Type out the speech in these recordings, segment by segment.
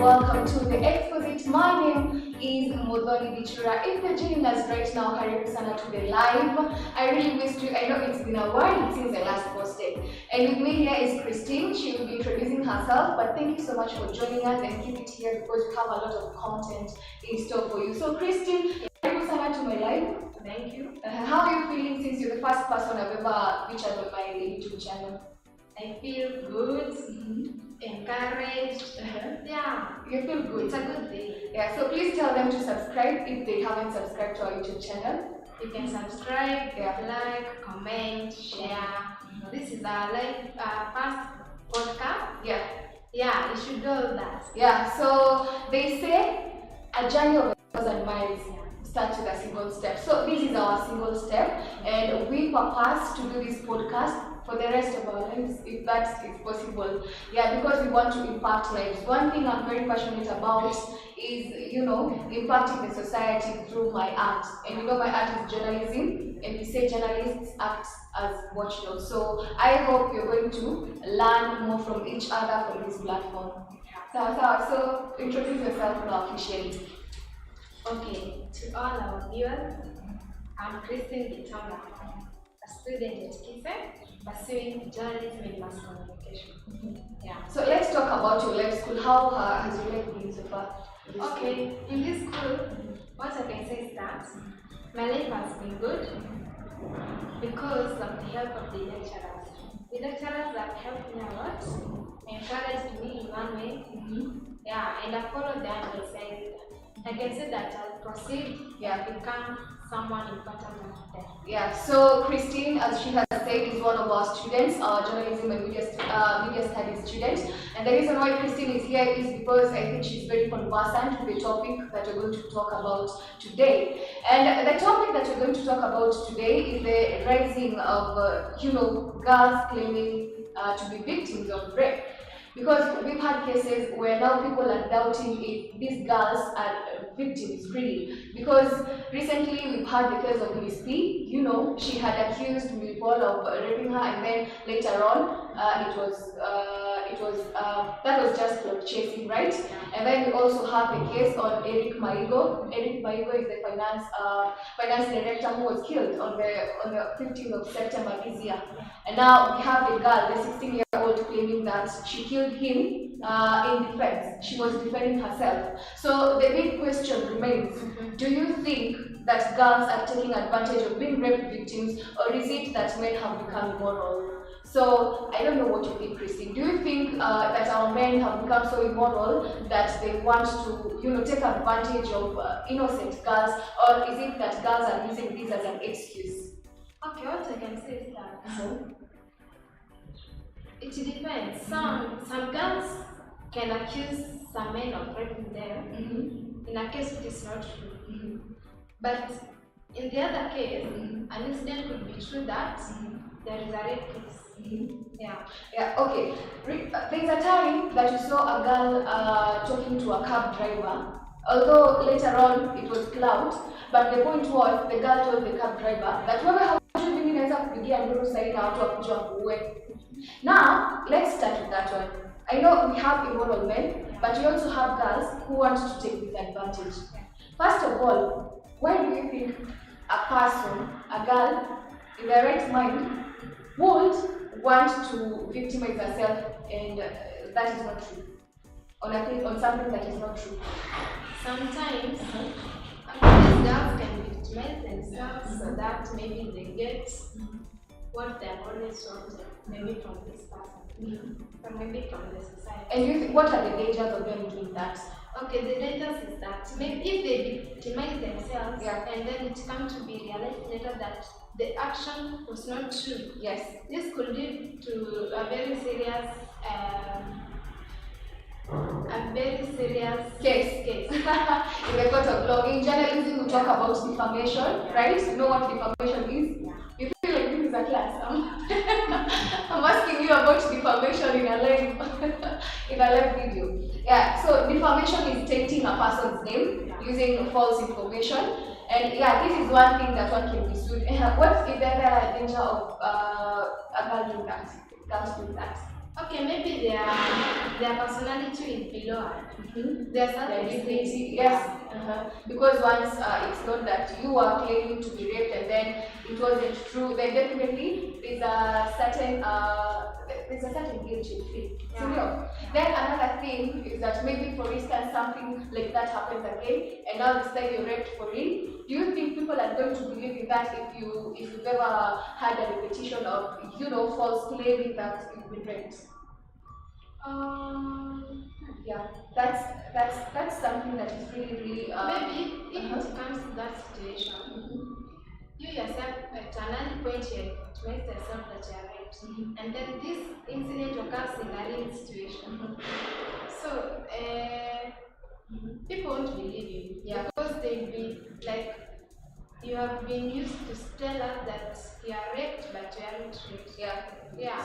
welcome to the Exposit. My name is Muthoni Gichura. If you're joining us right now, karibu sana to the live. I really wish to, I know it's been a while since I last posted. And with me here is Christine. She will be introducing herself, but thank you so much for joining us and keep it here because we have a lot of content in store for you. So Christine, karibu sana to my live. Thank you. How are you feeling since you're the first person I've ever featured on my YouTube channel? I feel good, encouraged. Yeah, you feel good. It's a good day. Yeah, so please tell them to subscribe if they haven't subscribed to our YouTube channel. You can subscribe, like, comment, share. This is our first podcast. Yeah, you should do all that. Yeah, so they say a journey of 1,000 miles starts with a single step. So this is our single step, and we purpose to do this podcast for the rest of our lives, if that is possible. Yeah, because we want to impact lives. One thing I'm very passionate about is, impacting the society through my art. And my art is journalism, and we say journalists act as watchdogs. So I hope you're going to learn more from each other from this platform. So introduce yourself now officially. Okay, to all our viewers, I'm Christine Gichura, a student at Exposit, pursuing journalism and mass communication. Yeah. So let's talk about your life school. How has your life been so far? Okay, in this school, what I can say is that my life has been good because of the help of the lecturers. The lecturers have helped me a lot, encouraged me in one way. Yeah, and I followed their advice. I can say that I'll proceed, become someone important after them. Yeah, so Christine, as she has said, is one of our students, our journalism and media studies student. And the reason why Christine is here is because I think she's very conversant with the topic that we're going to talk about today. And the topic that we're going to talk about today is the rising of, girls claiming to be victims of rape. Because we've had cases where now people are doubting if these girls are victims, really. Because recently we've had the case of Miss P. She had accused Miss Paul of raping her, and then later on, that was just clout chasing, right? And then we also have the case on Eric Maigo. Eric Maigo is the finance director who was killed on the 15th of September this year. And now we have the girl, the 16-year-old, claiming that she killed him in defense. She was defending herself. So the big question remains, do you think that girls are taking advantage of being rape victims, or is it that men have become immoral? So I don't know what you think, Christine. Do you think that our men have become so immoral that they want to, take advantage of innocent girls, or is it that girls are using this as an excuse? Okay, what I can say is that it depends. Some girls can accuse some men of raping them in a case which is not true. But in the other case, an incident could be true that there is a rape case. Yeah, okay. There's a time that you saw a girl talking to a cab driver, although later on it was clout, but the point was the girl told the cab driver that wewe hujui naweza kupigia nduru sahi na watu wakuja kuue. Now, let's start with that one. I know we have immoral men, but we also have girls who want to take this advantage. First of all, why do you think a person, a girl, in their right mind, would want to victimize herself, and that is not true? On something that is not true. Sometimes these girls can victimize themselves so that maybe they get what they have always wanted, maybe from this person, or maybe from the society. And what are the dangers of them doing that? Okay, the dangers is that maybe if they victimize themselves, and then it comes to be realized later that the action was not true. Yes, this could lead to a very serious case in the court of law. In journalism, we talk about defamation, right? You know what defamation is? You feel like this is a class. I'm asking you about defamation in a live video. Yeah, so defamation is tainting a person's name using false information. And this is one thing that one can be sued. What is the danger of a girl doing that? Girls doing that? Okay, maybe their personality is below her. Their Their self-esteem. dignity, yes. Because once it's known that you are claiming to be raped and then it wasn't true, then definitely there's a certain guilt you feel. So, then another thing is that maybe, for instance, something like that happens again, and now this time you're raped for real. Do you think people are going to believe in that if you've ever had a repetition of false claiming that you've been raped? Yeah, that's something that is really really. Maybe if it comes to that situation, you yourself at an early point you admit yourself that you are raped, and then this incident occurs in a real situation. So people won't believe you, because they'll be like, you have been used to tell us that you are raped, but you aren't raped.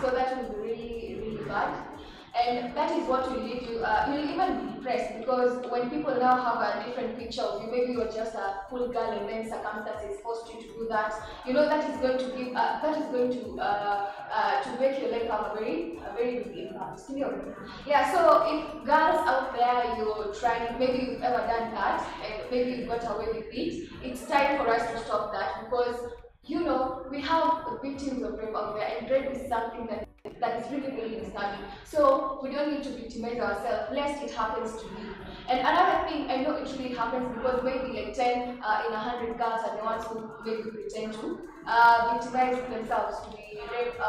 So that will be really really bad. And that is what will lead you, you'll even be depressed, because when people now have a different picture of you, maybe you're just a cool girl and then circumstances forced you to do that, that is going to give, to make your life have a very big impact. Yeah, so if girls out there, you're trying, maybe you've ever done that, and maybe you got away with it, it's time for us to stop that, because we have victims of rape out there, and rape is something that is really, really disturbing. So we don't need to victimize ourselves, lest it happens to you. And another thing, I know it really happens because maybe like 10 in 100 girls are the ones who maybe pretend to victimize themselves to be rape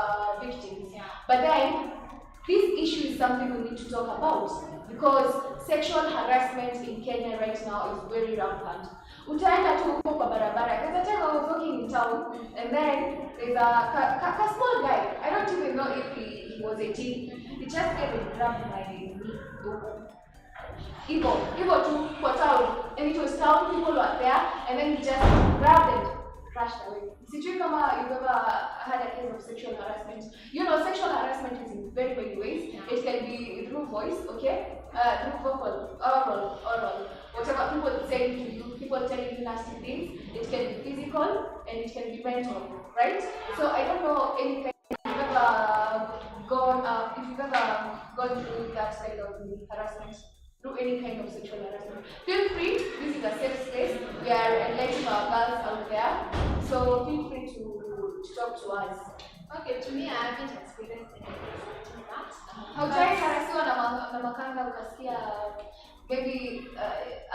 victims. But then, this issue is something we need to talk about, because sexual harassment in Kenya right now is very rampant. Utaenda tu huko kwa barabara. There's a time I was walking in town, and then there's a small guy. I don't even know if he was 18. He just came and grabbed my knee. Ivo to for town. And it was town, people were there, and then he just grabbed and crashed away. Sijui kama you've ever had a case of sexual harassment. Sexual harassment is in very many ways. It can be through voice, okay? Through vocal, oral. Whatever people say to you, people telling you nasty things. It can be physical and it can be mental, right? So I don't know any kind, if you've ever gone through that kind of harassment, through any kind of sexual harassment. Feel free, this is a safe space. We are enlightening our girls out there. So feel free to talk to us. Okay, to me, I haven't experienced anything like that. Haujai harasiwa na makanga ukasikia maybe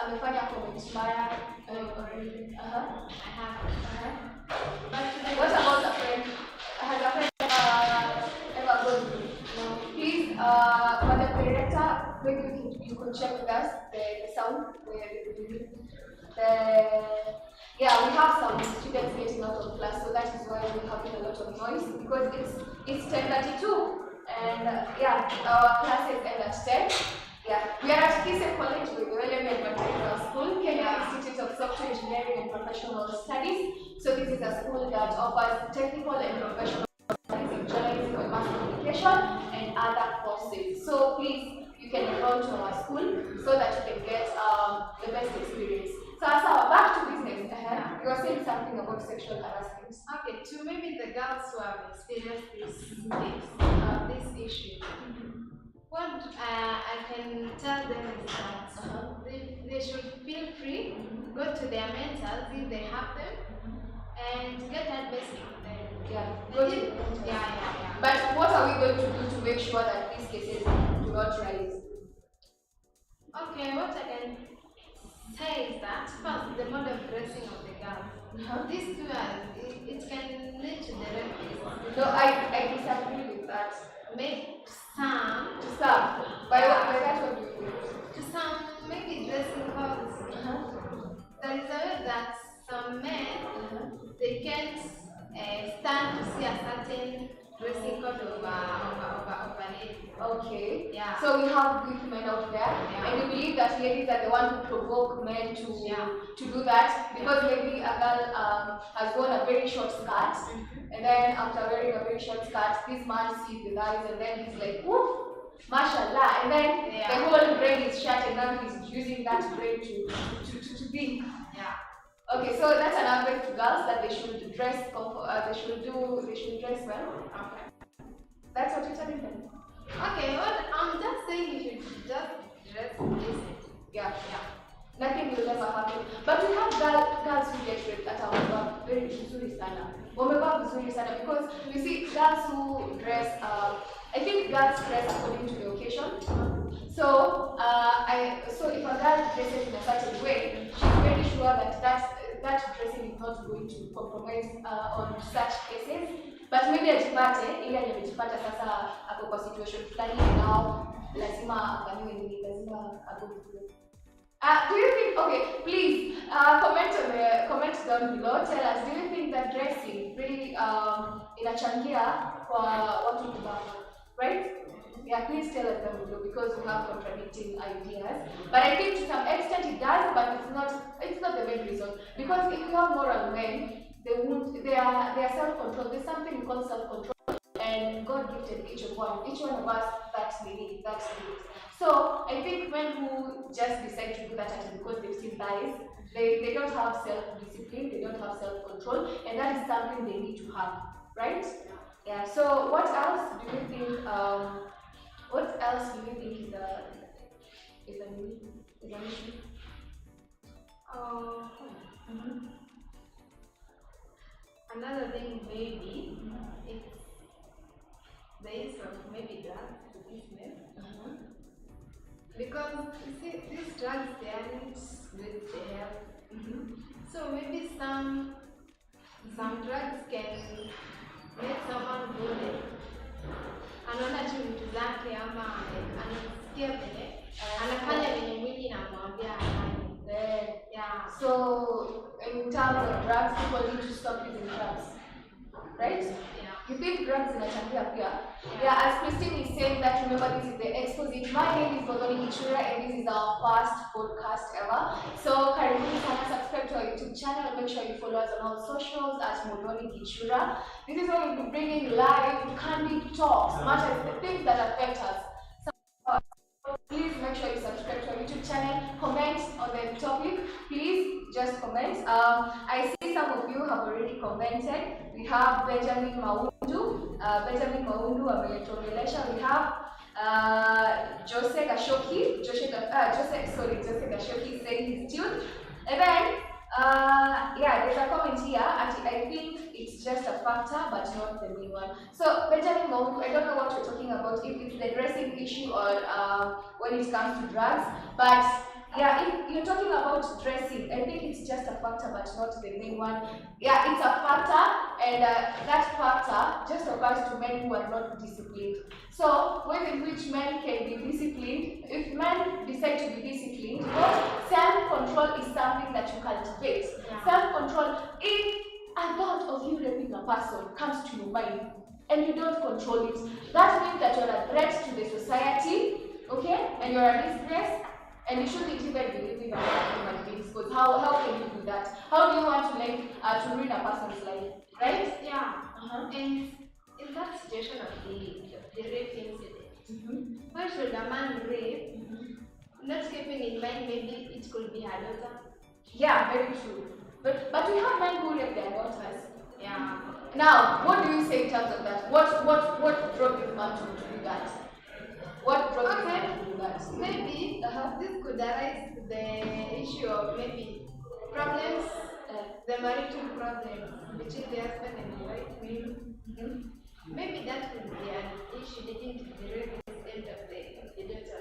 amefanya comment mbaya? I have. But what about a friend? Has a friend ever gone through? No. Please, Madam Director, maybe you could check with us the sound, we have some students getting out of class, so that is why we're having a lot of noise, because it's 10:32, and our classes end at 10. We are at Kise College with the Technical School, Kenya Institute of Software Engineering and Professional Studies. So this is a school that offers technical and professional studies in journalism and mass communication and other courses. So please, you can enroll to our school so that you can get the best experience. So Asa, back to business. You were saying something about sexual harassment. Okay, to maybe the girls who have experienced this issue. What I can tell them is that they should feel free, go to their mentors if they have them, and get advice from them. But what are we going to do to make sure that these cases do not rise? Okay, what I can say is that first, the mode of dressing of the girls. These two it can lead to the rape cases. No, I disagree with that. Maybe some. By that, what do you mean? To some, maybe dressing clothes. There is a way that some men, they can't stand to see a certain dressing code of a lady. Okay. So we have weak men out there, and you believe that ladies are the one who provoke men to do that, because maybe a girl has worn a very short skirt, and then after wearing a very short skirt, this man sees the guys, and then he's like, woof, mashallah, and then the whole brain is shut, and now he's using that brain to think. Okay, so that's an advice to girls, that they should dress they should dress well. Okay. That's what you're telling them. Okay, well, I'm just saying you should just dress decent. Yeah. Nothing will ever happen. But we have girls who get raped at our very vizuri sana. Wamevaa vizuri sana because you see girls who dress I think girls dress according to the occasion. So so if a girl dresses in a certain way, she's very sure that that dressing is not going to compromise on such cases. But maybe ajipate ile amejipata sasa ako kwa situation fulani now lazima afanyiwe nini, lazima ago through. Do you think, okay, please comment down below, tell us, do you think that dressing really inachangia kwa watu kubaka, right? Yeah, please tell us down below because we have contradicting ideas. But I think to some extent it does, but it's not the main reason. Because if you have moral men, they are self-control. There's something we call self-control, and God gifted each one of us that we need. So I think men who just decide to do that because they've seen guys, they don't have self-discipline, they don't have self-control, and that is something they need to have, right? Yeah. So what else do you think? What else do you think is an issue? Another thing maybe it's the use of maybe drugs to these men. Because you see these drugs they aren't good to health. So maybe some drugs can make someone good. Anaona tu vitu zake ama anasikia vile anafanya venye mwili inamwambia afanye. Yeah. So in terms of drugs, people need to stop using drugs, right? Yeah. You think drugs inachangia pia? Yeah. As Christine is saying that, remember this is the Exposit. My name is Muthoni Gichura and this is our first podcast ever. So karibuni sana, subscribe to our YouTube channel. Make sure you follow us on all socials at Muthoni Gichura. This is where we'll be bringing live candid talks, much as the things that affect us. So please make sure you subscribe to our YouTube channel. Comment on the topic. Please just comment. I see some of you have already commented. We have Benjamin Maundu. We have Jose Gashoki. Jose Gashoki saying he's tuned. And then yeah, there's a comment here. Actually, I think it's just a factor, but not the main one. So Benjamin Maundu, I don't know what you're talking about, if it's the dressing issue or when it comes to drugs, but yeah, if you're talking about dressing, I think it's just a factor, but not the main one. Yeah, it's a factor, and that factor just applies to men who are not disciplined. So, ways in which men can be disciplined, if men decide to be disciplined, self-control is something that you cultivate. Yeah. Self-control, if a thought of you raping a person comes to your mind, and you don't control it, that means that you're a threat to the society, okay, and you're a disgrace. And you shouldn't even be living around human beings, because how can you do that? How do you want to ruin a person's life, right? Yeah. And in that situation of the rape incident, why should a man rape? Not keeping in mind maybe it could be her daughter. Yeah, very true. But we have men who rape their daughters. Yeah. Now, what do you say in terms of that? What drove this man to do that? What drove this man to do that? Maybe this could arise to the issue of maybe problems, the marital problems between the husband and the wife. Maybe that could be an issue leading to the rape instead of the daughter.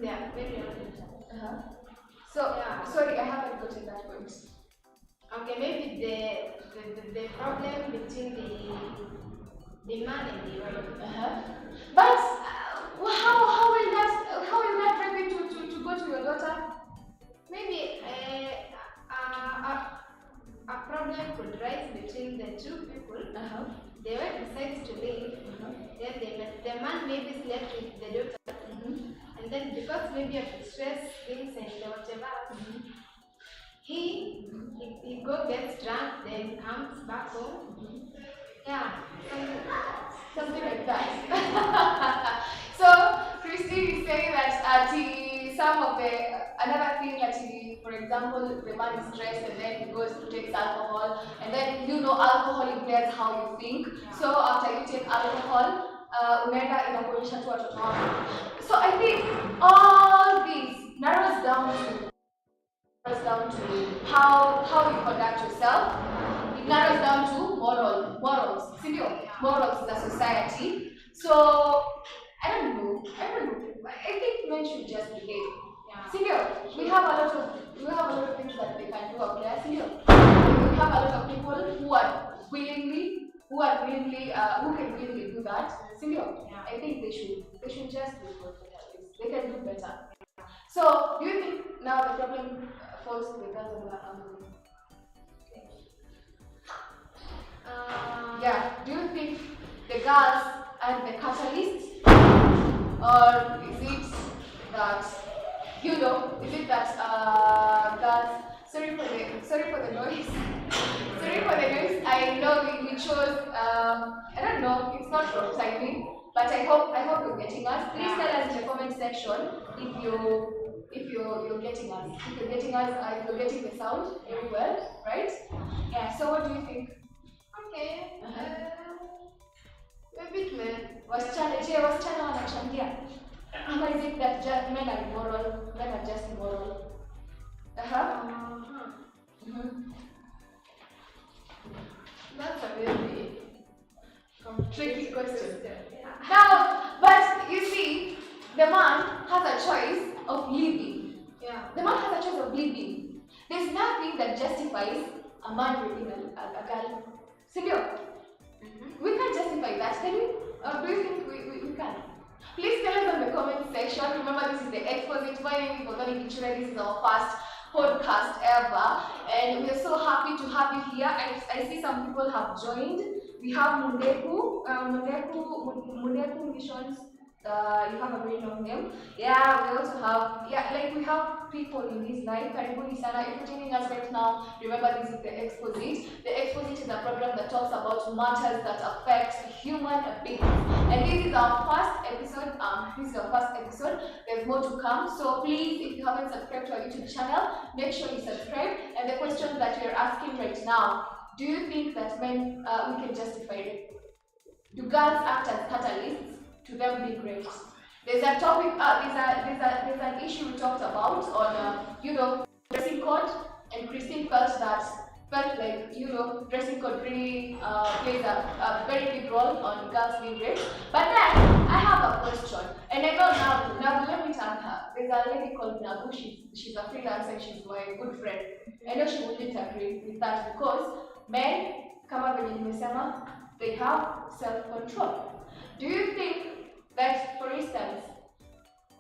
They are very young. So, yeah. Sorry, I haven't gotten that point. Okay, maybe the problem between the man and the wife. But how will that rape to go to your daughter? Maybe a problem could rise between the two people. The wife decides to leave. Then the man maybe slept with the daughter. And then because maybe of the stress, things and whatever, he gets drunk, then comes back home. Yeah, something like that. So Christine is saying that another thing that for example, the man is stressed and then he goes to take alcohol, and then alcohol impairs how you think. So after you take alcohol, unaenda inakuonyesha tu watoto wako. So I think all these narrows down to how you conduct yourself. It narrows down to morals, morals in the society. So I don't know. I think men should just behave. We have a lot of things that they can do out there. We have a lot of people who can willingly do that. I think they should just do it. They can do better. So, do you think now the problem falls to the girls and the family? Yeah. Do you think the girls are the catalyst, or is it that girls? Sorry for the noise. Sorry for the noise. I know we chose. I don't know. It's not for timing, but I hope you're getting us. Please tell us in the comment section if you're getting us. If you're getting us, if you're getting the sound very well, right? Yeah. So what do you think? Okay. A bit men. Wasichana wanachangia? Ama is it that men are immoral? Men are just immoral? That's a very Tricky question. Now, but you see, the man has a choice of living. Yeah. The man has a choice of living. There's nothing that justifies a man raping a girl. Sindio? We can't justify that, can we? Or do you think we can? Please tell us in the comment section. Remember, this is the Exposit. My name is Muthoni Gichura. This is our first podcast ever, and we are so happy to have you here. I see some people have joined. We have Mundeku Missions. You have a very long name. Yeah, we also have, we have people in this life. Karibuni sana. If you're joining us right now, remember this is the Exposit. The Exposit is a program that talks about matters that affect human beings. And this is our first episode. There's more to come. So please, if you haven't subscribed to our YouTube channel, make sure you subscribe. And the question that you're asking right now, do you think that men, we can justify rape? Do girls act as catalysts to them being raped? There's a topic, there's an issue we talked about on, dressing code, and Christine felt like, dressing code really plays a very big role on girls being raped. But then, I have a question, and I know Nabu, let me tell her. There's a lady called Nabu, she's a freelancer, she's my good friend. I know she wouldn't agree with that because men, kama venye nimesema, they have self-control. Do you think that, for instance,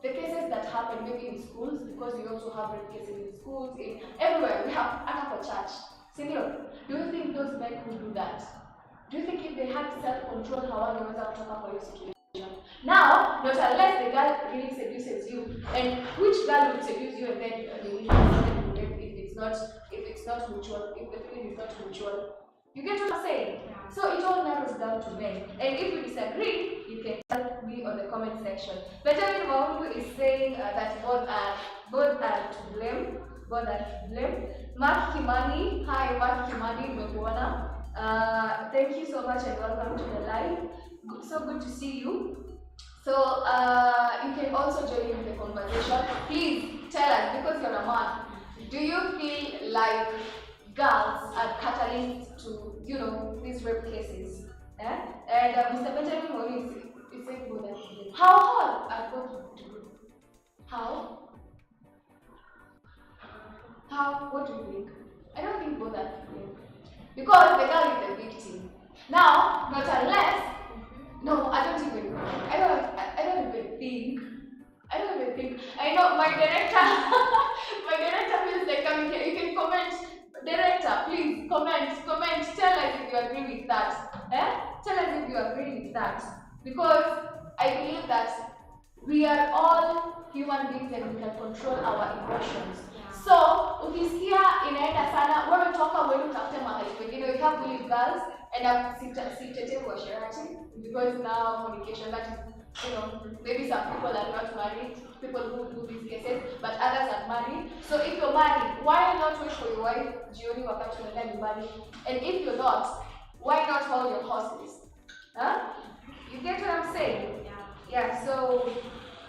the cases that happen maybe in schools, because we also have rape cases in schools, everywhere, we have for church. Senior, do you think those men could do that? Do you think if they had self-control, hawangeweza kutoka kwa hiyo situation? Now, not unless the girl really seduces you, and which girl would seduce you and then if it's not mutual, if the feeling is not mutual? You get what I'm saying? Yeah. So it all narrows down to men. And if you disagree, you can tell me on the comment section. Benjamin Maungu is saying that both are to blame. Mark Kimani, hi Mark Kimani, nimekuona. Thank you so much and welcome to the live. So good to see you. So you can also join in the conversation. Please tell us, because you're a man, do you feel like girls are catalysts to, these rape cases? And Mr. Benjamin Maungu is saying good at it. How are both to do? How? What do you think? I don't think both are to blame. Because the girl is the victim. Now, not unless, no, I don't even think. I know my director, feels like coming here. You can comment. Director, please comment. Tell us if you agree with that. Tell us if you agree with that. Because I believe that we are all human beings and we can control our emotions. So, ukisikia inaenda sana, wewe toka wewe utafute mahali pengine. We have bullied girls, and sitete kwa sherati, because now communication, that is, maybe some people are not married, people who do these cases, but others are married. So if you're married, why not wait for your wife jioni wakati unaenda nyumbani? And if you're not, why not hold your horses? You get what I'm saying? Yeah. Yeah, so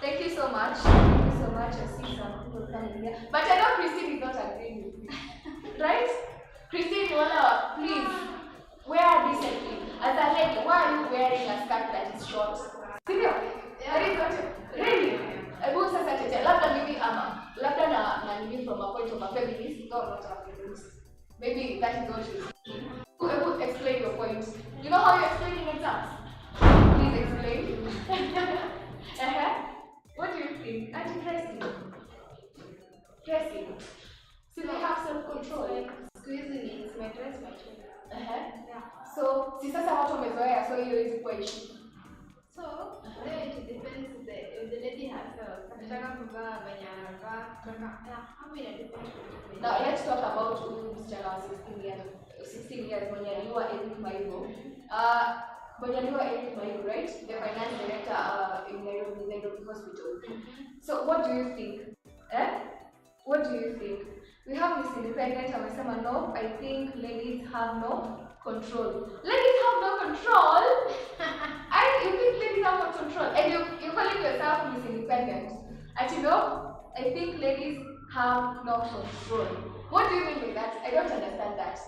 thank you so much. Thank you so much. I see some people coming here. But I know Christine is not agreeing with me. Right? Christine, you wanna please wear decently. As a lady, why are you wearing a skirt that is short? Serious? That is not really. Hebu sasa tete, labda mimi ama labda na mimi from a point of a feminist, no, not a feminist. Maybe that is what she's saying. Hebu explain your point. You know how you explain in exams? Please explain. What do you think? Anti-dressing. Dressing. So they have self-control. Like squeezing it, my dress, my choice. Yeah. So si sasa watu wamezoea, so hiyo hizi kwa issue. So then it depends if the lady herself. Akitaka kuvaa venye anavaa, hapo ina depend. Now let's talk about huyu msichana wa 16 years mwenye aliwa Eric Maigo. Mwenye aliwa Eric Maigo, right? The finance director in Nairobi Hospital. So what do you think? What do you think? We have Miss Independent amesema no, I think ladies have no control. Ladies have no control? You think ladies have no control? And you're calling yourself Miss Independent. And you know, I think ladies have no control. What do you mean by that? I don't understand that.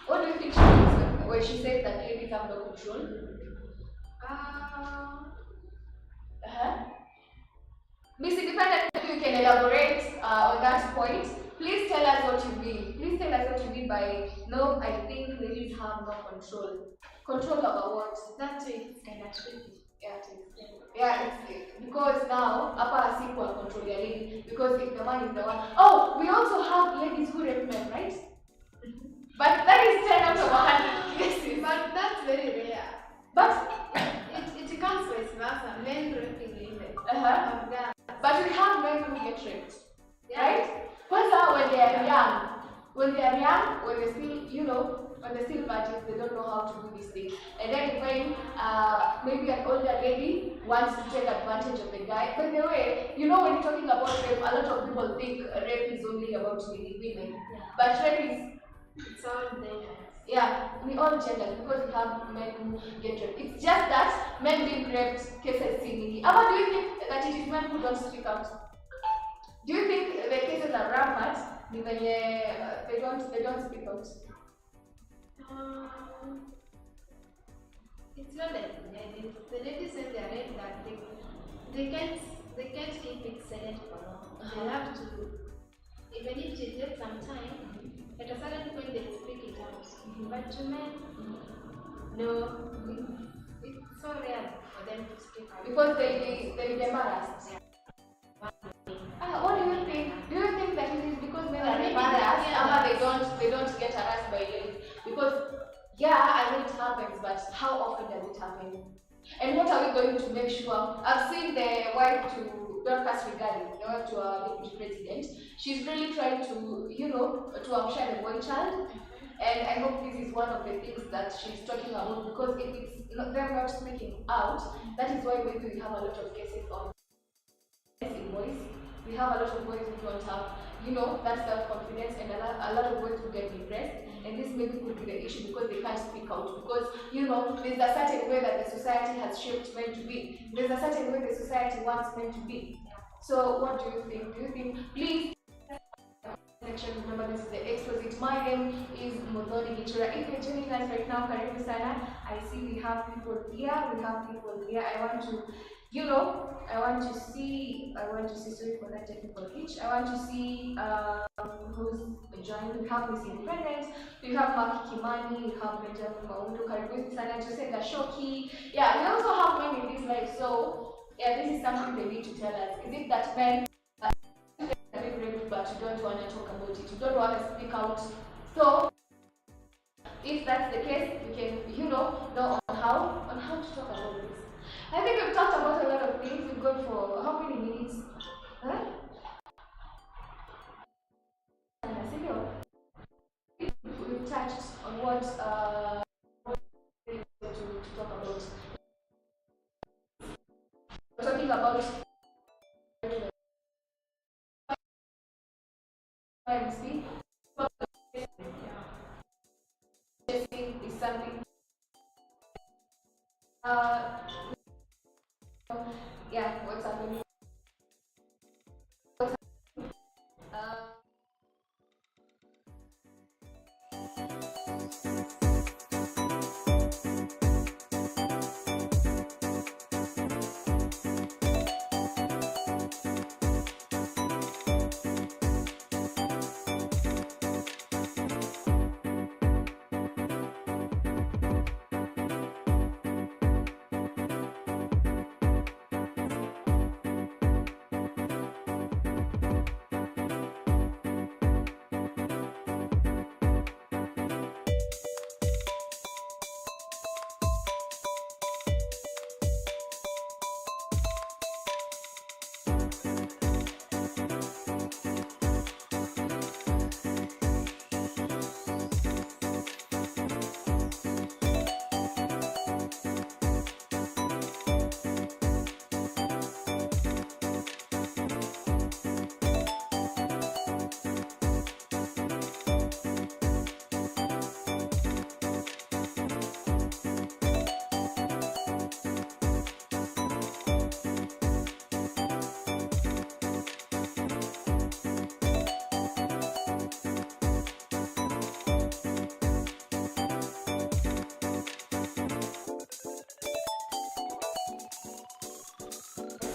What do you think she means when she says that ladies have no control? Miss Independent, if you can elaborate on that point, please tell us what you mean. Please tell us what you mean by no, I think ladies have no control. Control over what? That way it's kind of tricky. Yeah, it is. Yeah, it's because now upper sequel control your lady because if the man is the one. Oh, we also have ladies who rape men, right? But that is 10 out of 100 cases. But that's very rare. But it comes vice versa. Men raping women. But we have men who get raped, right? First when they are young, when they still, when they're still virgins, they don't know how to do these things. And then when maybe an older lady wants to take advantage of the guy. By the way, when you're talking about rape, a lot of people think rape is only about women. But rape is, it's all genders. Yeah, we all genders because we have men who get raped. It's just that men being raped cases seemingly. But do you think that it is men who don't speak out? Do you think the cases are rampant? They don't speak out. It's not like the ladies and they are right that they can't keep it silent for long. They have to, even if it takes some time, at a certain point they speak it out. But to men, no, it's so rare for them to speak out. Because they get embarrassed. What do you think? Do you think that it is because men are embarrassed, they don't get harassed by ladies? Because I know it happens, but how often does it happen? And what are we going to make sure? I've seen the wife to Dorcas regarding the wife to our deputy president. She's really trying to, to upshare the boy child. And I hope this is one of the things that she's talking about because if it's them not speaking out, that is why maybe we have a lot of cases on boys. We have a lot of boys who don't have, that self-confidence, and a lot of boys who get depressed. And this maybe could be the issue because they can't speak out. Because, there's a certain way that the society has shaped men to be. There's a certain way the society wants men to be. So what do you think? Do you think, please, remember this is the Exposit. My name is Muthoni Gichura. If you're joining us right now, karibu sana. I see we have people here. I want to see, sorry for that technical glitch. I want to see who's joined. We have Miss Independent, we have Maki Kimani, we have Benjamin Maundu, karibu sana, Jose Gashoki. Yeah, we also have men in this life. So, this is something they need to tell us. Is it that men but you don't want to talk about it, you don't want to speak out? So if that's the case, you can know on how to talk about this. I think we've talked about a lot of things. We've gone for how many minutes? We've touched on what to talk about. We're talking about is something Yeah, what's happening? Uh,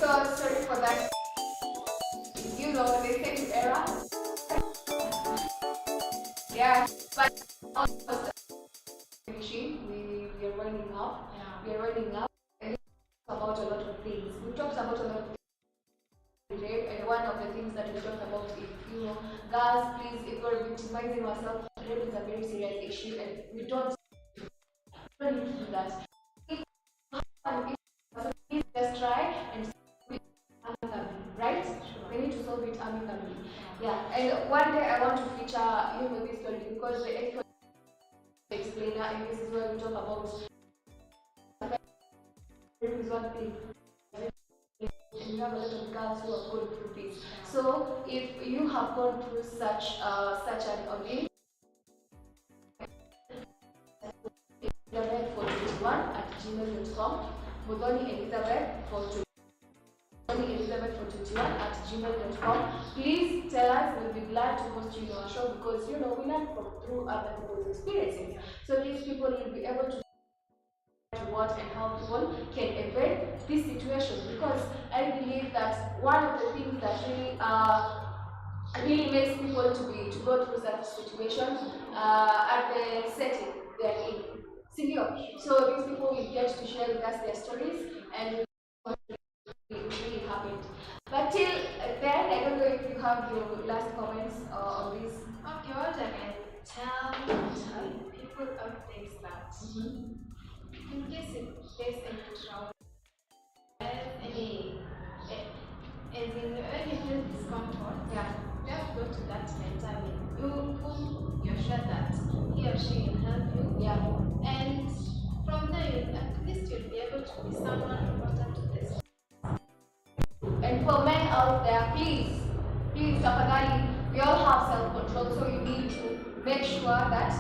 so sorry for that. You know, they say to error. Yeah, but almost finishing. We are running up. Yeah. We are running up. And we talked about a lot of things. We talked about a lot of things today, and one of the things that we talked about is, girls, please, if we're victimizing ourselves, rape is a very serious issue, and we don't need to do that. Please just try and solve it amicably, right? We need to solve it amicably. Yeah, and one day I want to feature, this story because the expert explainer, and this is where we talk about rape is one thing. And you have a lot of girls who have gone through this. So if you have gone through such an ordeal, Elizabeth421@gmail.com, Muthoni Elizabeth421@gmail.com. Please tell us. We'll be glad to host you in our show because we learn through other people's experiences. So these people will be able to what and how people can evade this situation, because I believe that one of the things that really makes people to go through such situations at the setting they're in. Senior. So these people will get to share with us their stories and what really happened. But till then, I don't know if you have your last comments on this. Okay, what I can tell people out there is that in case if there's any trouble, any as in when you feel discomfort, just go to that mentor whom you're sure that he or she will help you. Yeah. And from there, at least you'll be able to be someone important to this. And for men out there, please, tafadhali, we all have self-control, so you need to make sure that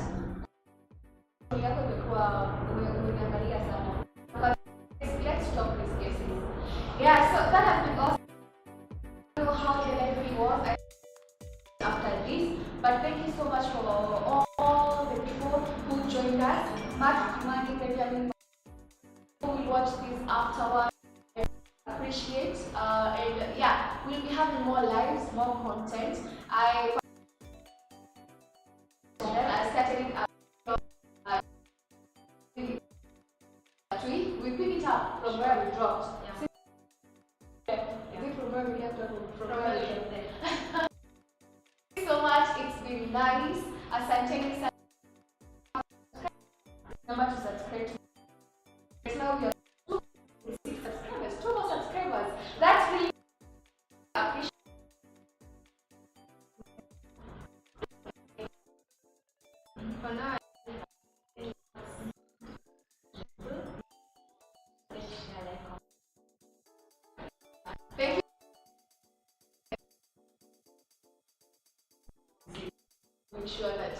yako imekuwa umeangalia sana. But let's stop these cases. Yeah, so that has been awesome. I don't know how the library was after this, but thank you so much for all the people who joined us. Matt, Kimani, Benjamin, who will watch this afterwards. Appreciate and yeah, we'll be having more lives, more content. I started it we pick it up from where we dropped. Is it from where we left off? From where we left there. Thank you so much, it's been nice. Asanteni sana. Remember to subscribe to now we are 2 subscribers, 2 more subscribers. That's really appreciated. For now, Thank you. Make sure that